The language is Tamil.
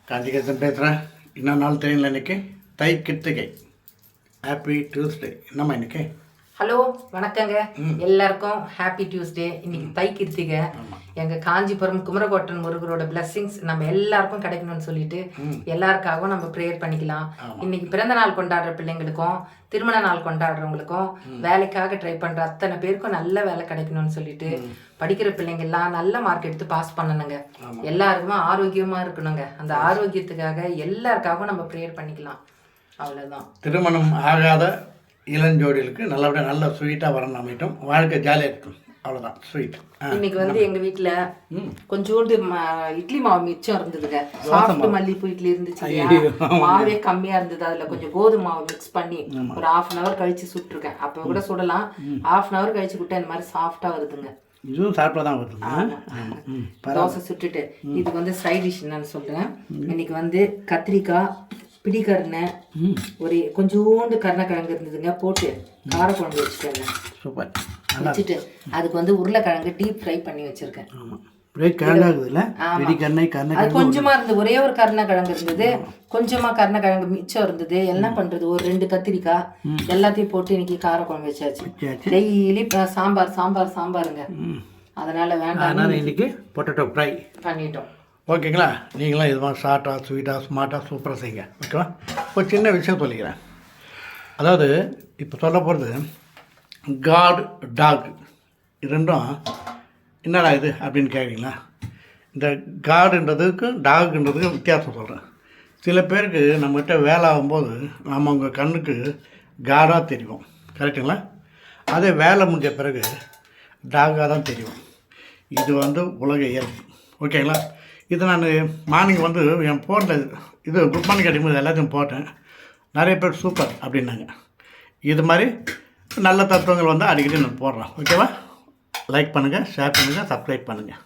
காஞ்சிகேசன் பேசுகிறேன். இன்னும் நாள் தெரியல. இன்றைக்கி தை கிருத்திகை. Happy Tuesday. என்னம்மா இன்றைக்கி? ஹலோ, வணக்கங்க. எல்லாருக்கும் ஹாப்பி டியூஸ்டே. இன்னைக்கு தை கிருத்திகை. எங்கள் காஞ்சிபுரம் குமரகோட்டன் முருகரோட பிளஸ்ஸிங்ஸ் நம்ம எல்லாருக்கும் கிடைக்கணும்னு சொல்லிட்டு எல்லாருக்காகவும் நம்ம ப்ரேயர் பண்ணிக்கலாம். இன்னைக்கு பிறந்த நாள் கொண்டாடுற பிள்ளைங்களுக்கும் திருமண நாள் கொண்டாடுறவங்களுக்கும் வேலைக்காக ட்ரை பண்ணுற அத்தனை பேருக்கும் நல்ல வேலை கிடைக்கணும்னு சொல்லிட்டு படிக்கிற பிள்ளைங்கள்லாம் நல்ல மார்க் எடுத்து பாஸ் பண்ணணுங்க. எல்லாருக்குமே ஆரோக்கியமாக இருக்கணுங்க. அந்த ஆரோக்கியத்துக்காக எல்லாருக்காகவும் நம்ம ப்ரேயர் பண்ணிக்கலாம். அவ்வளோதான். திருமணம் ஆகாத இளஞ்சோடிகளுக்கு நல்லபடியாக நல்ல ஸ்வீட்டாக வரணும் அமைட்டும், வாழ்க்கை ஜாலியாக இருக்கும். அவ்வளோதான் ஸ்வீட். இன்னைக்கு வந்து எங்கள் வீட்டில் கொஞ்சோண்டு இட்லி மாவு மிச்சம் இருந்ததுங்க. சாஃப்ட் மல்லிப்பூ இட்லி இருந்துச்சு. மாவே கம்மியாக இருந்தது. அதில் கொஞ்சம் கோதுமை மாவு மிக்ஸ் பண்ணி ஒரு 1/2 hour கழிச்சு சுட்டுருக்கேன். அப்போ கூட சுடலாம். 1/2 hour கழிச்சு விட்டா இந்த மாதிரி சாஃப்டாக வருதுங்க. இதுவும் சாப்பிட்டா தான் வருது. தோசை சுட்டுட்டு இதுக்கு வந்து சைட் டிஷ் என்னன்னு சொல்கிறேன். இன்னைக்கு வந்து கத்திரிக்காய், பிடிக்கருணை, ஒரு கொஞ்சோண்டு கருணைக்கிழங்கு இருந்ததுங்க, போட்டு காரக்குழம்பு வச்சுட்டேங்க. சூப்பர். வச்சுட்டு அதுக்கு வந்து உருளைக்கிழங்கு டீப் ஃப்ரை பண்ணி வச்சிருக்கேன். அது கொஞ்சமா இருந்தது. ஒரே ஒரு கருணைக்கிழங்கு இருந்தது, கொஞ்சமா கருணைக்கிழங்கு மிச்சம் இருந்தது. என்ன பண்றது, ஒரு 2 கத்திரிக்காய் எல்லாத்தையும் போட்டு இன்னைக்கு காரக்குழம்பு வச்சாச்சு. டெய்லி சாம்பார் சாம்பார் சாம்பாருங்க. அதனால வேண்டாம், இன்னைக்கு பொட்டேட்டோ ஃப்ரை பண்ணிட்டோம். ஓகேங்களா? நீங்களாம் இது மாதிரி ஷார்ட்டாக ஸ்வீட்டாக ஸ்மார்ட்டாக சூப்பராக செய்யுங்க. ஓகேவா? ஒரு சின்ன விஷயம் சொல்லிக்கிறேன். அதாவது இப்போ சொல்ல போகிறது காட் டாக், இது ரெண்டும் என்னடா இது அப்படின்னு கேட்குறீங்களா? இந்த காடுன்றதுக்கும் டாகுன்றதுக்கும் வித்தியாசம் சொல்கிறேன். சில பேருக்கு நம்மகிட்ட வேலை ஆகும்போது நம்ம அவங்க கண்ணுக்கு காடாக தெரியும், கரெக்டுங்களா? அதே வேலை முடிஞ்ச பிறகு டாகாக தான் தெரியும். இது வந்து உலக இயல்பு. ஓகேங்களா? இது நான் மார்னிங் வந்து என் ஃபோனில் இது குட் மார்னிங் கிடைக்கும்போது எல்லாத்தையும் போட்டேன். நிறைய பேர் சூப்பர் அப்படின்னாங்க. இது மாதிரி நல்ல தத்துவங்கள் வந்து அடிக்கடி நான் போடுறேன். ஓகேவா? லைக் பண்ணுங்கள், ஷேர் பண்ணுங்கள், சப்ஸ்கிரைப் பண்ணுங்கள்.